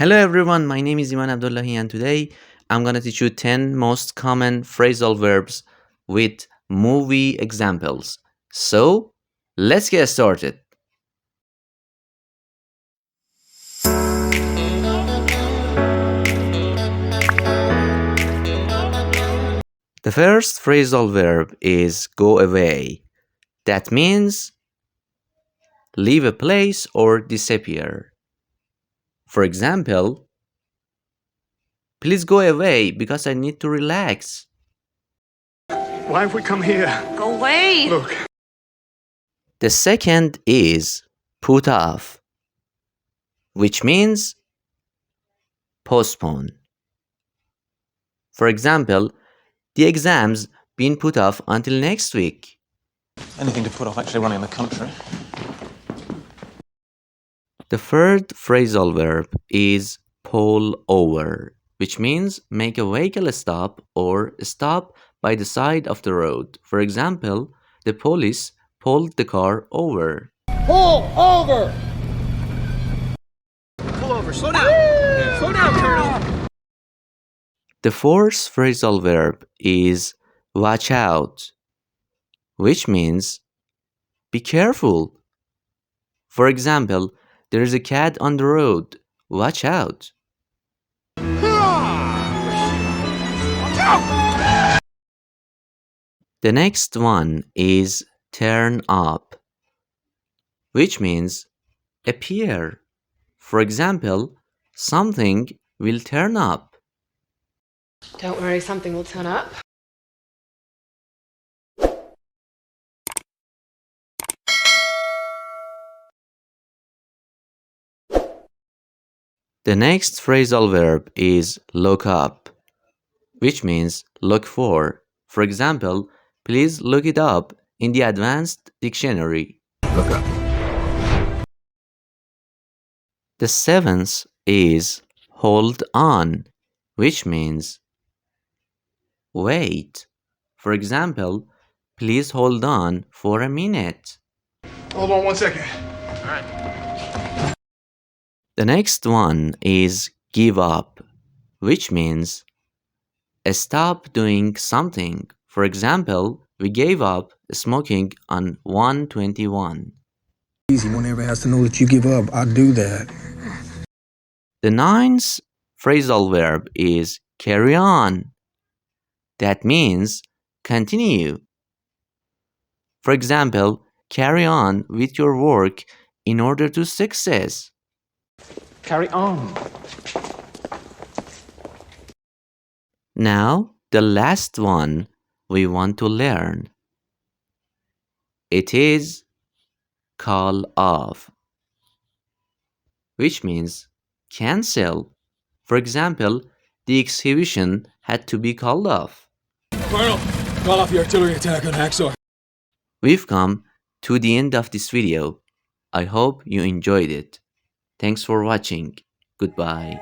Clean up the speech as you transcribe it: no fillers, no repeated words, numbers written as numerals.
Hello everyone, my name is Iman Abdullahi and today I'm going to teach you 10 most common phrasal verbs with movie examples. So, let's get started. The first phrasal verb is go away. That means leave a place or disappear. For example, please go away because I need to relax. Why have we come here? Go away! Look. The second is put off, which means postpone. For example, the exam's been put off until next week. Anything to put off actually running the country. The third phrasal verb is pull over, which means make a vehicle stop or stop by the side of the road. For example, the police pulled the car over. Pull over! Pull over, slow down! Slow down, Colonel! The fourth phrasal verb is watch out, which means be careful. For example, there is a cat on the road. Watch out. The next one is turn up, which means appear. For example, something will turn up. Don't worry, something will turn up. The next phrasal verb is look up, which means look for. For example, please look it up in the advanced dictionary. Look up. The seventh is hold on, which means wait. For example, please hold on for a minute. Hold on 1 second. The next one is give up, which means stop doing something. For example, we gave up smoking on 121. Easy, no one ever has to know that you give up. I do that. The ninth phrasal verb is carry on. That means continue. For example, carry on with your work in order to success. Carry on. Now, the last one we want to learn. It is call off, which means cancel. For example, the exhibition had to be called off. Colonel, call off the artillery attack on Hacksaw. We've come to the end of this video. I hope you enjoyed it. Thanks for watching. Goodbye.